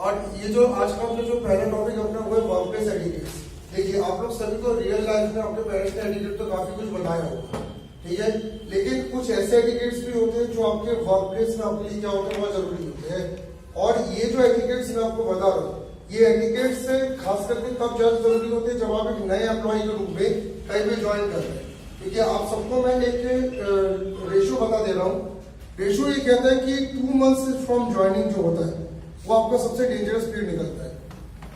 और ये जो आज का जो पहला टॉपिक अपना हुआ है वर्क प्लेस एटिकेट्स। देखिए आप लोग सभी को रियल लाइफ में अपने पेरेंट्स ने एटिकेट तो काफी कुछ बताया होगा, ठीक है, लेकिन कुछ ऐसे एटिकेट्स भी होते हैं जो आपके वर्क प्लेस में आपके लिए क्या होते हैं बहुत जरूरी होते हैं। और ये जो एटिकेट्स मैं आपको बता रहा हूँ, ये एटिकेट्स से खास करके तब ज्यादा जरूरी होते हैं जब आप एक नए एम्प्लॉय के रूप में कहीं भी ज्वाइन कर रहे हैं। ठीक है, आप सबको मैं एक रेशो बता दे रहा हूँ। रेशो ये कहता है कि 2 months फ्रॉम ज्वाइनिंग जो होता है वो आपका सबसे डेंजरस पीरियड निकलता है।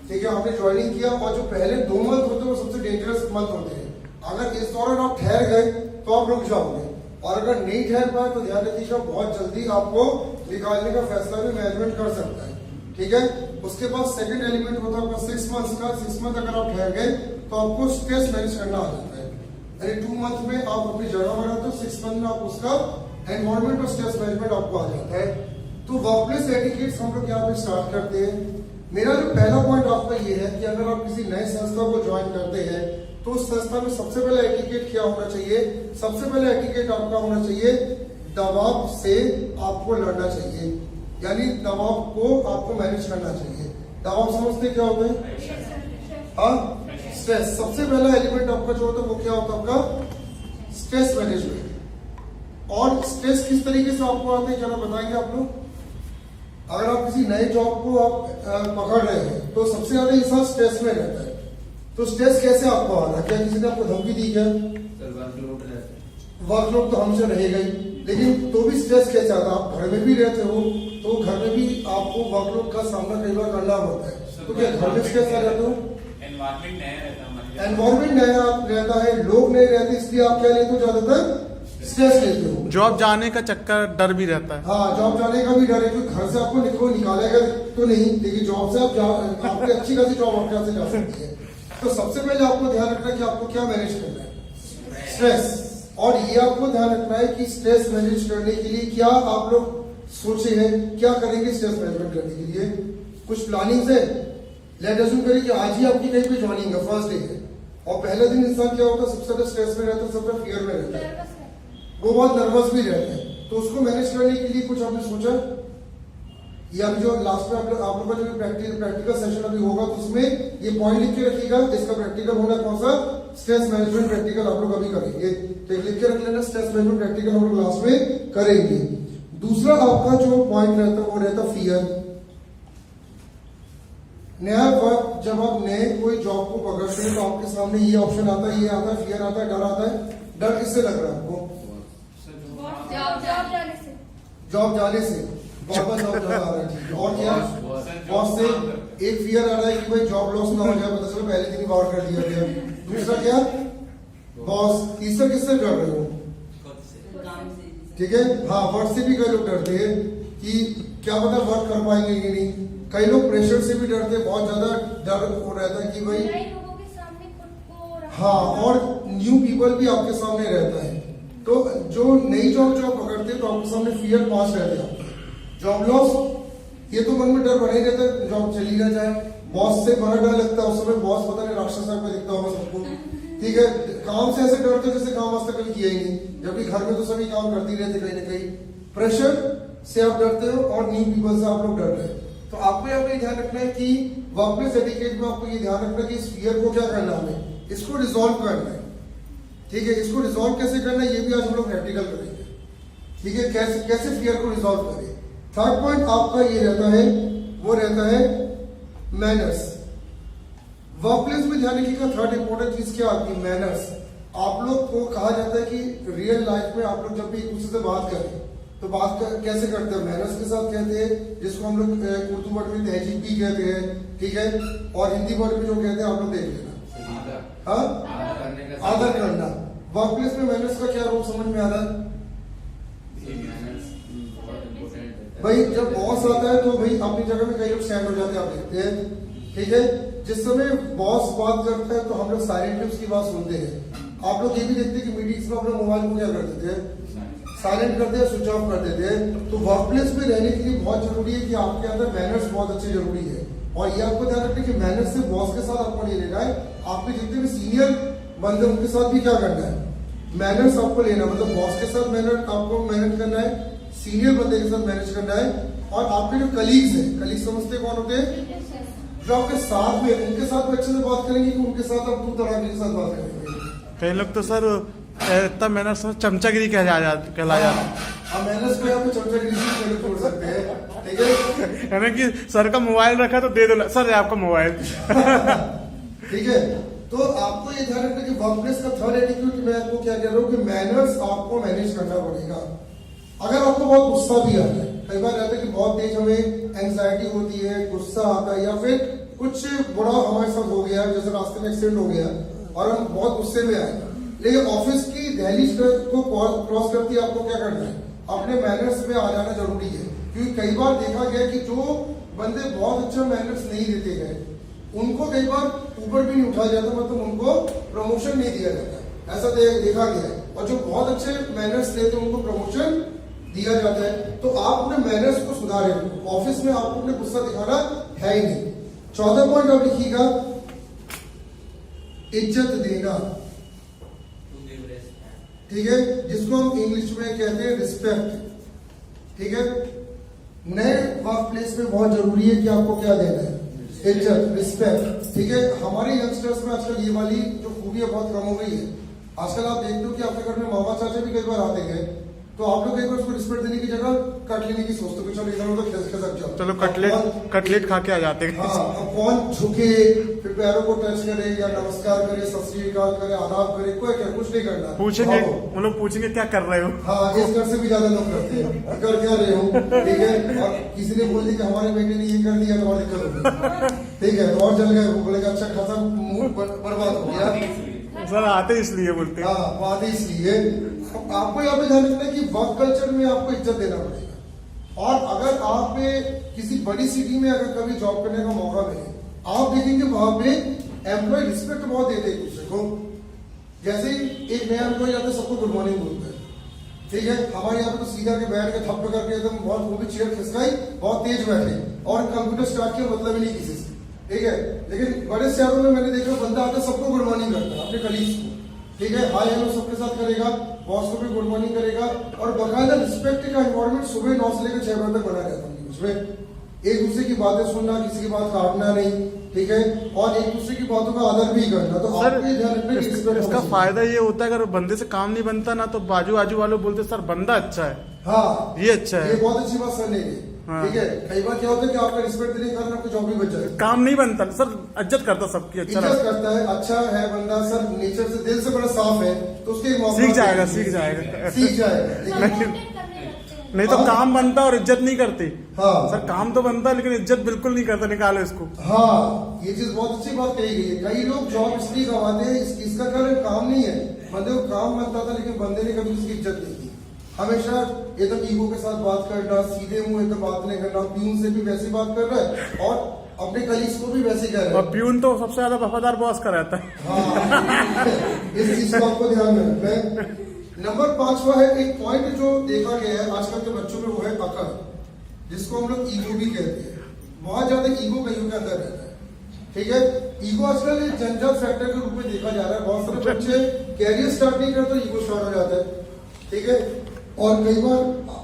ठीक है, आपने ज्वाइनिंग किया और जो पहले 2 month होते हैं वो सबसे डेंजरस मंथ होते हैं। अगर इस दौरान आप ठहर गए तो आप रुक जाओगे, और अगर नहीं ठहर पाए तो ध्यान रखिएगा बहुत जल्दी आपको निकालने का फैसला भी मैनेजमेंट कर सकता है। ठीक है, उसके बाद सेकंड एलिमेंट होता है आपका 6 months का। 6 month अगर आप ठहर गए तो आपको स्ट्रेस मैनेज करना आ जाता है। यानी 2 month में आप अपनी जगह पर रहते हो, 6 month में आप उसका एनवायरमेंट और स्ट्रेस मैनेजमेंट आपको आ जाता है। तो वर्कप्लेस एटिकेट्स हम लोग यहाँ पे स्टार्ट करते हैं। मेरा जो पहला पॉइंट आपका ये है कि अगर आप किसी नए संस्था को ज्वाइन करते हैं तो उस संस्था में सबसे पहला एटिकेट क्या होना चाहिए? सबसे पहला एटिकेट आपका होना चाहिए दबाव से आपको लड़ना चाहिए, यानी दबाव को आपको मैनेज करना चाहिए। दबाव समझते क्या होता है? हाँ, स्ट्रेस। सबसे पहला एलिमेंट आपका जो होता है वो क्या होता है? आपका स्ट्रेस मैनेजमेंट। और स्ट्रेस किस तरीके से आपको आते हैं क्या बताएंगे आप लोग? अगर आप किसी नए जॉब को आप पकड़ रहे हैं तो सबसे ज्यादा इंसान स्ट्रेस में रहता है। तो स्ट्रेस कैसे आपको आ रहा है? क्या किसी ने आपको धमकी दी क्या? वर्कलोड तो हमसे रहेगा ही, लेकिन तो भी स्ट्रेस कैसे आता है? आप घर में भी रहते हो तो घर में भी आपको वर्कलोड का सामना कई बार करना होता है। तो क्या घर में स्ट्रेस आ रहते हो? एनवायरमेंट नया रहता है, लोग नए रहते, इसलिए आप क्या लेते हो? ज्यादातर स्ट्रेस लेते हो। जॉब जाने का चक्कर डर भी रहता है। हाँ, जॉब जाने का भी डर है क्योंकि घर से आपको निकालेगा तो नहीं, लेकिन जॉब से आप आपकी अच्छी खासी जॉब आपके यहाँ से जा सकती है। तो सबसे पहले आपको ध्यान रखना है कि आपको क्या मैनेज करना है? स्ट्रेस। और ये आपको ध्यान रखना है कि स्ट्रेस मैनेज करने के लिए क्या आप लोग सोचे हैं, क्या करेंगे स्ट्रेस मैनेजमेंट करने के लिए? कुछ प्लानिंग है? लेट अज्यूम करें कि आज ही आपकी कहीं पे ज्वाइनिंग है, फर्स्ट डे है, और पहले दिन इंसान क्या होता है? सबसे ज्यादा स्ट्रेस में रहता है, सबसे फियर में रहता है, वो बहुत नर्वस भी रहते हैं। तो उसको मैनेज करने के लिए कुछ आपने सोचा? या अभी जो लास्ट में आप लोगों का जो प्रैक्टिकल सेशन अभी होगा तो उसमें ये पॉइंट लिख के रखिएगा। इसका प्रैक्टिकल होना कौन सा? स्ट्रेस मैनेजमेंट प्रैक्टिकल आप लोग अभी करेंगे, तो लिख के रख लेना। स्ट्रेस मैनेजमेंट प्रैक्टिकल हम लोग लास्ट में करेंगे। दूसरा आपका जो पॉइंट रहता है वो रहता फियर। नया वर्क जब आप नए कोई जॉब को पकड़ते हैं तो आपके सामने ये ऑप्शन आता है, ये आता है, फियर आता है, डर आता है। डर किससे लग रहा है आपको? जॉब जाने से। जॉब जाना आ रहा है। और क्या? बॉस से। एक फियर आ रहा है कि भाई जॉब लॉस ना हो जाए, पता चलो पहले दिन ही बाहर कर दिया गया। दूसरा क्या? बॉस। तीसरा किससे डर रहे हो? ठीक है, हाँ, वर्क से भी कई लोग डरते हैं कि क्या पता वर्क कर पाएंगे कि नहीं। कई लोग प्रेशर से भी डरते हैं, बहुत ज्यादा डर हो रहता है कि भाई, हाँ, और न्यू पीपल भी आपके सामने रहता है। तो जो नई जॉब जो आप पकड़ते हैं तो आपके सामने फियर पास रहते हैं। जॉब लॉस, ये तो मन में डर बना ही रहता है, जॉब चली ना जाए। बॉस से बड़ा डर लगता है, उस समय बॉस पता नहीं राक्षस टाइप में दिखता होगा सबको। ठीक है, काम से ऐसे डरते जैसे काम आज तक कभी किया ही नहीं, जबकि घर में तो सभी काम करते ही रहते कहीं ना कहीं। प्रेशर से आप डरते हो और न्यू पीपल से आप लोग डर रहे हैं। तो आपको यहाँ पे ध्यान रखना है कि वर्कप्लेस एटिकेट में आपको ये ध्यान रखना है कि इस फियर को क्या करना है, इसको रिजॉल्व करना है। ठीक है, इसको रिजॉल्व कैसे करना है ये भी आज हम लोग प्रैक्टिकल करेंगे। ठीक है, कैसे फियर को रिजॉल्व करें। थर्ड पॉइंट आपका ये रहता है, वो रहता है मैनर्स। वर्कप्लेस में ध्यान रखिएगा, थर्ड इंपॉर्टेंट चीज क्या आती है? मैनर्स। आप लोग को कहा जाता है कि रियल लाइफ में आप लोग जब भी एक दूसरे से बात करें तो कैसे करते हैं? मैनर्स के साथ कहते हैं, जिसको हम लोग उर्दू वर्ड में तहजीब भी कहते हैं। ठीक है, और हिंदी वर्ड में जो कहते हैं आप लोग देख लेना, हाँ, आदर करना। वर्कप्लेस में मैनर्स का क्या रोल समझ में आ रहा है? भाई जब बॉस आता है तो भाई अपनी जगह में कई लोग स्टैंड हो जाते हैं, आप देखते हैं। ठीक है, जिस समय बॉस बात करता है तो हम लोग साइलेंटली उसकी बात सुनते हैं। आप लोग ये भी देखते हैं कि मीटिंग्स में अपने मोबाइल को क्या कर देते हैं? साइलेंट कर देते हैं, स्विच ऑफ कर देते हैं। तो वर्कप्लेस में रहने के लिए बहुत जरूरी है कि आपके अंदर मैनर्स बहुत अच्छे जरूरी है। और ये आपको ध्यान रखना है कि मैनर्स से बॉस के साथ आपको नहीं लेना है, आपके जितने भी सीनियर बंदे उनके साथ भी क्या करना है? मैनर्स आपको लेना, मतलब बॉस के साथ मैनर आपको मैनेज करना है, सीनियर बंदे के साथ मैनेज करना है, और आपके जो कलीग्स हैं, कलीग समझते हैं कौन होते हैं? जो आपके साथ में, उनके साथ भी अच्छे से बात करेंगे कि उनके साथ आप तू तड़ाके के साथ बात करेंगे? कई लोग तो सर इतना मैंने सर चमचागिरी कहलाया अब मैनर्स को यहाँ पे चमचागिरी से छोड़ सकते हैं, ठीक है? है ना कि सर का मोबाइल रखा तो दे दो सर आपका मोबाइल। ठीक है, तो आपको ये ध्यान रखना कि वर्कप्लेस का थर्ड एटीट्यूड मैं आपको क्या कह रहा हूँ कि मैनर्स आपको मैनेज करना पड़ेगा। अगर आपको बहुत गुस्सा भी आता है, कई बार रहता है कि बहुत तेज हमें एंजाइटी होती है, गुस्सा आता है, या फिर कुछ बुरा हमारे साथ हो गया, जैसे रास्ते में एक्सीडेंट हो गया और हम बहुत गुस्से में आए, लेकिन ऑफिस की दहलीज को क्रॉस करती है आपको क्या करना है? अपने मैनर्स में आ जाना जरूरी है, क्योंकि कई बार देखा गया कि जो बंदे बहुत अच्छा मैनर्स नहीं देते गए उनको कई बार ऊपर भी नहीं उठाया जाता, मतलब उनको प्रमोशन नहीं दिया जाता, ऐसा देखा गया है। और जो बहुत अच्छे मैनर्स देते हैं उनको प्रमोशन दिया जाता है। तो आप अपने मैनर्स को सुधारें, ऑफिस में आपको अपने गुस्सा दिखाना है ही नहीं। चौथा पॉइंट आप लिखिएगा, इज्जत देना, ठीक है, जिसको हम इंग्लिश में कहते हैं रिस्पेक्ट, ठीक है। नए वर्क प्लेस में बहुत जरूरी है कि आपको क्या देना है? इज्जत, रिस्पेक्ट, ठीक है। हमारे यंगस्टर्स में आजकल ये वाली जो खूबियां बहुत कम हो गई है। आजकल आप देखते हो कि आपके घर में मामा चाचा भी कई बार आते हैं, तो आप लोग एक बार उसको रिस्पेक्ट देने की जगह कट लेने की सोचते हो, चलो इधर उधर खिसक जाओ, चलो कटलेट खा के आ जाते हैं। हाँ, अब कौन झुके, फिर पैरों को टच करे या नमस्कार करे, सत श्री अकाल करे, आदाब करे, कोई क्या कुछ नहीं करना। पूछेंगे, वो लोग पूछेंगे क्या कर रहे हो? हाँ, इस घर से भी ज्यादा लोग करते हैं, कर क्या रहे हो, ठीक है। और किसी ने बोल दिया कि हमारे बेटे ने ये कर दिया तो और दिक्कत होगी, ठीक है, तो और चल गए, वो बोलेगा अच्छा खासा मूड बर्बाद हो गया। सर आते इसलिए बोलते हैं। हाँ, बात इसलिए आपको यहाँ पे ध्यान रखना है कि वर्क कल्चर में आपको इज्जत देना पड़ेगा। और अगर आप किसी बड़ी सिटी में अगर कभी जॉब करने का मौका मिले, आप देखेंगे वहां पे एम्प्लॉय रिस्पेक्ट बहुत देते हैं एक दूसरे को। जैसे एक नया एम्प्लॉय आता है, सबको गुड मॉर्निंग बोलता है, ठीक है। हमारे यहाँ पे तो सीधा के बैठ के थप्पड़ करके एकदम बहुत, वो भी चेयर खिसकाई, बहुत तेज बैठे और कंप्यूटर स्टार्ट किया, मतलब ही नहीं किसी से, ठीक है। लेकिन बड़े शहरों में मैंने देखा बंदा आता है, सबको गुड मॉर्निंग करता है, अपने कलीग्स को, ठीक है, हाय हेलो सबके साथ करेगा, बॉस को भी गुड मॉर्निंग करेगा। और बकायदा रिस्पेक्ट का एनवायरमेंट सुबह 9 से लेकर 6 बजे तक बना रहता है उसमें। एक दूसरे की बातें सुनना, किसी की बात काटना नहीं, ठीक है, और एक दूसरे की बातों का आदर भी करना। तो आपको ये ध्यान रखना है इसका फायदा ये होता है, अगर बंदे से काम नहीं बनता ना, तो बाजू आजू वाले बोलते सर बंदा अच्छा है, हाँ ये अच्छा है, ये बहुत अच्छी बात सर ने की, हाँ। ठीक है। कई बार क्या होता है कि आपका रिस्पेक्ट देने के कारण आपको जॉब भी बच जाए, काम नहीं बनता सर, इज्जत करता सबकी, अच्छा इज्जत करता है, अच्छा है बंदा सर, नेचर से दिल से बड़ा साफ है, तो उसके सीख जाएगा। लेकिन नहीं तो काम बनता और इज्जत नहीं करती। हाँ सर काम तो बनता लेकिन इज्जत बिल्कुल नहीं करता, निकालो इसको। हाँ, ये चीज बहुत अच्छी बात कही गई है। कई लोग जॉब इसलिए गवाते हैं, इसका कारण काम नहीं है, बंदे को काम बनता था लेकिन बंदे ने कभी उसकी इज्जत नहीं की। हमेशा एकदम ईगो के साथ बात करना, सीधे मुंह एकदम बात नहीं करना, प्यून से भी वैसी बात कर रहा है और अपने कलीग्स को भी वैसे कह रहा है। और प्यून तो सबसे ज्यादा वफादार बॉस का रहता है। हाँ, इस चीज को आपको ध्यान में रखना है। नंबर 5वां है, एक पॉइंट जो देखा गया है आजकल के बच्चों में, वो है अकड़, जिसको हम लोग ईगो भी कहते हैं। बहुत ज्यादा ईगो कईयों के अंदर रहता है, ठीक है। ईगो आजकल एक जंजाल फैक्टर के रूप में देखा जा रहा है। बहुत सारे बच्चे कैरियर स्टार्ट नहीं करते, ईगो स्टार्ट हो जाता है, ठीक है। और कई बार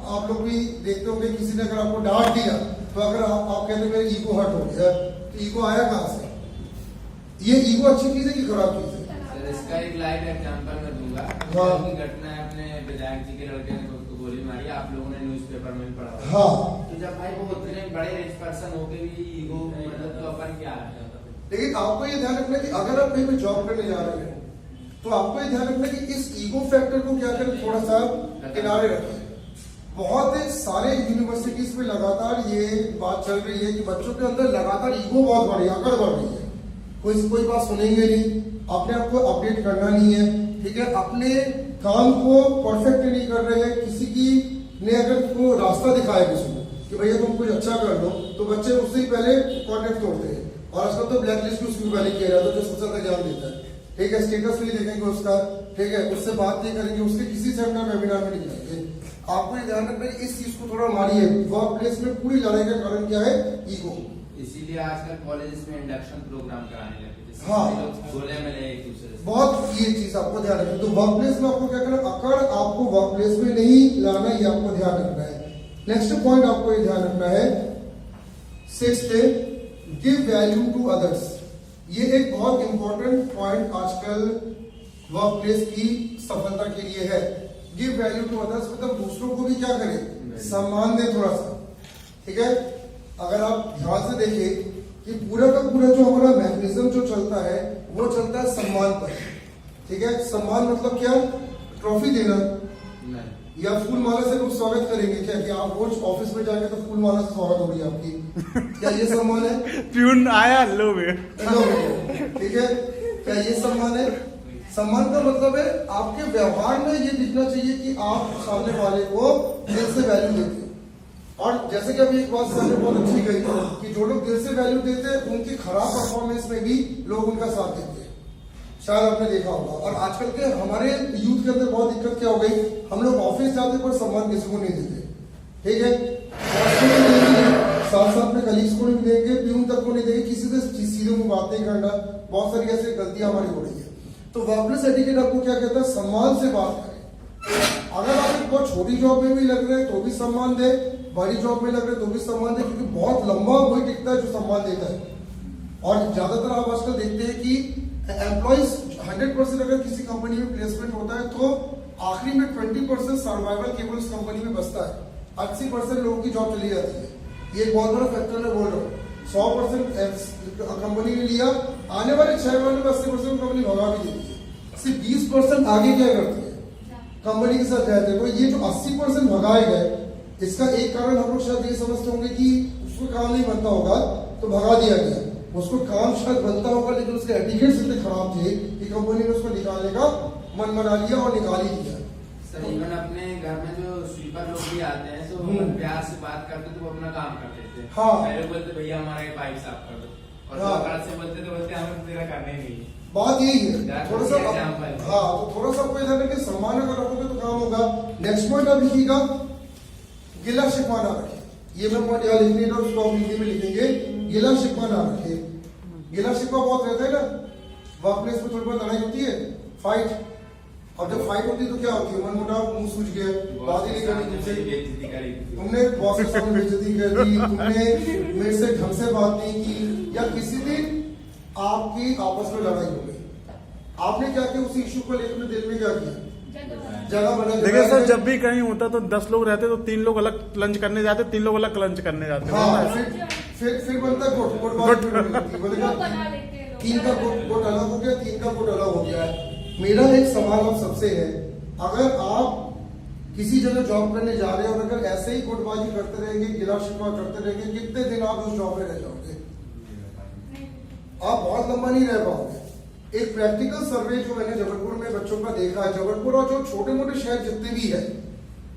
आप लोग भी देखते होंगे, किसी ने अगर आपको डांट दिया तो अगर आप कहते हैं मेरा ईगो हर्ट हो गया, तो ईगो आया कहां से? ये ईगो अच्छी चीज है कि खराब चीज है? इसका एक लाइव एग्जांपल मैं दूंगा। हाँ। की घटना है, अपने विधायक जी के लड़के ने उसको गोली मारी, आप लोगों ने न्यूज़पेपर में पढ़ा होगा। हाँ, तो जब भाई वो उतने बड़े रिच पर्सन होके भी ईगो, मतलब तो अपन क्या है। लेकिन आपको ये ध्यान रखना कि अगर आप कहीं पे जॉब करने जा रहे हैं तो आपको ये ध्यान रखना कि इस ईगो फैक्टर को क्या करें, थोड़ा सा किनारे रखें। बहुत सारे यूनिवर्सिटीज में लगातार ये बात चल रही है कि बच्चों के अंदर लगातार ईगो बहुत बढ़ रही है, अकड़ बढ़ रही है। कोई बात सुनेंगे नहीं, अपने आप को अपडेट करना नहीं है, ठीक है, अपने काम को परफेक्ट नहीं कर रहे हैं। किसी की ने अगर को रास्ता दिखाया किसी को कि भैया तुम कुछ अच्छा कर लो, तो बच्चे उससे ही पहले कॉन्टेक्ट तोड़ते हैं। और आजकल तो ब्लैक लिस्ट भी उसको पहले किया जाता है, जो सबसे ज्यादा ज्ञान देता है, ठीक है। स्टेटस नहीं देखेंगे उसका, ठीक है, उससे बात नहीं करेंगे, उसके किसी सेमिनार वेबिनार में नहीं जाएंगे। आपको ये ध्यान रखना है, इस चीज को थोड़ा मारिए। वर्क प्लेस में पूरी लड़ाई का कारण क्या है? ईगो। इसीलिए आजकल कॉलेज में इंडक्शन प्रोग्राम कराने लगे, हाँ, बोले मिले एक दूसरे से। बहुत ये चीज आपको ध्यान रखना है। तो वर्क प्लेस में आपको क्या करना, अकड़ आपको वर्क प्लेस में नहीं लाना, ये आपको ध्यान रखना है। नेक्स्ट पॉइंट आपको ये ध्यान रखना है, 6th है गिव वैल्यू टू अदर्स। ये एक बहुत इंपॉर्टेंट पॉइंट आजकल वर्क प्लेस की सफलता के लिए है। गिव वैल्यू टू अदर्स मतलब दूसरों को भी क्या करें, सम्मान दे थोड़ा सा, ठीक है। अगर आप ध्यान से देखें कि पूरा का पूरा जो हमारा मैकेनिज्म जो चलता है वो चलता है सम्मान पर, ठीक है। सम्मान मतलब क्या, ट्रॉफी देना या फूल माला से लोग स्वागत करेंगे क्या, कि आप रोज ऑफिस में जाएंगे तो फूल माला से स्वागत होगी आपकी, क्या ये सम्मान है? प्यून आया लो बे, ठीक है, क्या ये सम्मान है? सम्मान का मतलब है आपके व्यवहार में ये दिखना चाहिए कि आप सामने वाले को दिल से वैल्यू देते हैं। और जैसे कि अभी एक बात सामने बहुत अच्छी गई कि जो लोग दिल से वैल्यू देते हैं उनकी खराब परफॉर्मेंस में भी लोग उनका साथ देते हैं, शायद आपने देखा होगा। और आजकल के हमारे यूथ के अंदर बहुत दिक्कत क्या हो गई, हम लोग ऑफिस जाते पर सम्मान किसी को नहीं देते, ठीक है। बॉस को नहीं देंगे, साथ साथ में कलीग्स को नहीं देंगे, प्यून तक को नहीं देंगे, किसी से सीधे मुंह बात नहीं करना। बहुत सारी ऐसी गलतियां हमारी हो रही है। तो वर्कप्लेस एटिकेट आपको क्या कहता है, सम्मान से बात करें। अगर आप एक बहुत छोटी जॉब में भी लग रहे हैं तो भी सम्मान दे, बड़ी जॉब में लग रहे हैं तो भी सम्मान दे, क्योंकि बहुत लंबा वही टिकता है जो सम्मान देता है। और ज्यादातर आप आजकल देखते हैं कि एम्प्लॉइज 100% अगर किसी कंपनी में प्लेसमेंट होता है तो आखिरी में 20% सर्वाइवल केवल उस कंपनी में बचता है, 80% लोगों की जॉब चली जाती है। ये एक बहुत बड़ा फैक्टर मैं बोल रहा हूँ। 100% कंपनी ने लिया, आने वाले 6 महीने में 80% कंपनी भगा भी देती है, सिर्फ 20% आगे क्या करती है, कंपनी के साथ रहते हैं। तो ये जो 80% भगाए गए, इसका एक कारण हम लोग शायद ये समझते होंगे कि उसको काम नहीं बनता होगा तो भगा दिया गया। उसको काम शायद बनता होगा लेकिन उसके एटिकेट्स इतने खराब थे कि कंपनी ने उसको निकालने का मन बना लिया और निकाल ही दिया। सर इवन अपने घर में जो स्वीपर लोग भी आते हैं तो प्यार से बात करते तो वो अपना काम करते थे। हाँ। पहले बोलते भैया हमारा ये पाइप साफ कर दो, और हाँ। अगर से बोलते तो बोलते हमें तेरा करना ही नहीं। बात यही है, थोड़ा सा example है। हाँ, तो थोड़ा सा आपको इधर कि सम्मान अगर रखोगे तो काम होगा। नेक्स्ट पॉइंट आप लिखिएगा, गिला शिकवा ना रखे। ये मैं पॉइंट यहाँ लिखने का उसको आप हिंदी में लिखेंगे, गिला शिकवा ना रखे। गिला शिकवा बहुत रहता है ना, वर्क प्लेस में थोड़ी बहुत लड़ाई होती है, फाइट। और जब फाइट होती है तो क्या होती है, मन मुटाव, मुंह सूझ गया, बात ही नहीं करनी तुमसे, तुमने बॉस के सामने बेइज्जती कर दी, तुमने मेरे से ढंग से बात नहीं की, या किसी दिन आपकी आपस में लड़ाई हो गई, आपने क्या किया, उसी इश्यू को लेकर दिल में क्या किया, जगह बना। देखिए सर, जब भी कहीं होता तो 10 लोग रहते तो 3 लोग अलग लंच करने जाते, 3 लोग अलग लंच करने जाते। हाँ, फिर बनता है गुट बोलेगा 3 का गुट अलग हो गया, 3 का गुट अलग हो गया है। मेरा एक सवाल आप सबसे है, अगर आप किसी जगह जॉब करने जा रहे हैं और अगर ऐसे ही गुटबाजी करते रहेंगे, गिला शिकवा करते रहेंगे, कितने दिन आप उस जॉब में रह जाओगे? आप बहुत लंबा नहीं रह पाओगे। एक प्रैक्टिकल सर्वे जो मैंने जबलपुर में बच्चों का देखा है, जबलपुर और जो छोटे मोटे शहर जितने भी है,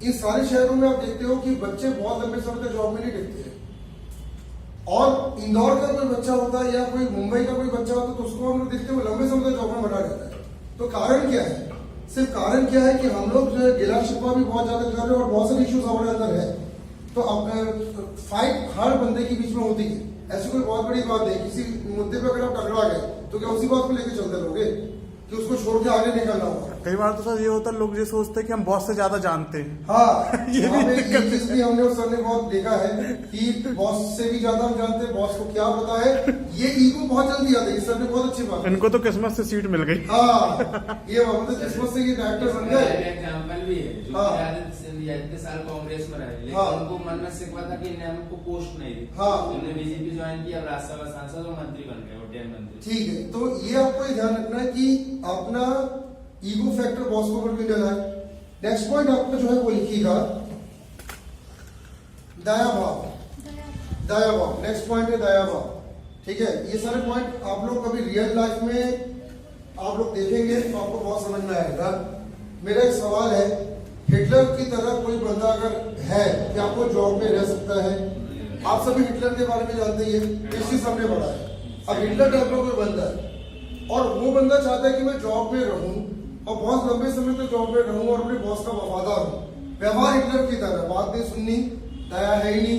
इन सारे शहरों में आप देखते हो कि बच्चे बहुत लंबे समय तक जॉब में नहीं टिकते हैं। और इंदौर का कोई बच्चा होता है या कोई मुंबई का कोई बच्चा होता है तो उसको हम लोग देखते हैं वो लंबे समय तक जॉब में बना रहता है। तो कारण क्या है? सिर्फ कारण क्या है कि हम लोग जो है गिला शिकवा भी बहुत ज्यादा कर रहे हैं और बहुत सारे इश्यूज हमारे अंदर है। तो अब फाइट हर बंदे के बीच में होती है, ऐसी कोई बहुत बड़ी बात नहीं। किसी मुद्दे पे अगर आप टकरा गए तो क्या उसी बात को लेकर चलते रहोगे कि उसको छोड़ के आगे निकलना होगा? कई बार तो सर ये होता है, लोग ये सोचते हैं कि हम बॉस से ज्यादा जानते हैं। हाँ, ये चीज भी हमने और सर ने बहुत देखा है कि बॉस से भी ज्यादा हम जानते हैं, बॉस को क्या पता है। ये ईगो बहुत जल्दी आता है, सर ने बहुत अच्छी बात। इनको तो किस्मत से सीट मिल गई। हाँ, ये मतलब किस्मत से ये डायरेक्टर बन गए। एग्जाम्पल भी है, जो इतने साल कांग्रेस में रहे, लेकिन उनको मन में सिकवा था कि इन्हें हमको पोस्ट नहीं दी। उन्होंने बीजेपी ज्वाइन किया, राज्यसभा सांसद और मंत्री बन गए, उड्डयन मंत्री। ठीक है, तो ये आपको ध्यान रखना है कि अपना ईगो फैक्टर बॉस को भी डाला है। नेक्स्ट पॉइंट आपको जो है वो लिखिएगा, दया भाव। दया भाव नेक्स्ट पॉइंट है, दया भाव। ठीक है, ये सारे पॉइंट आप लोग कभी रियल लाइफ में आप लोग देखेंगे तो आपको बहुत समझ में आएगा। मेरा एक सवाल है, हिटलर की तरह कोई बंदा अगर है कि आपको जॉब में रह सकता है? आप सभी हिटलर के बारे में जानते ही है, किसी सामने पढ़ा है। अब हिटलर टाइप का कोई बंदा है और वो बंदा चाहता है कि मैं जॉब में रहूं और बहुत लंबे समय तक जॉब में रहूं और अपने बॉस का वफादार हूं। व्यवहार हिटलर की तरह, बात नहीं सुननी, दया है ही नहीं,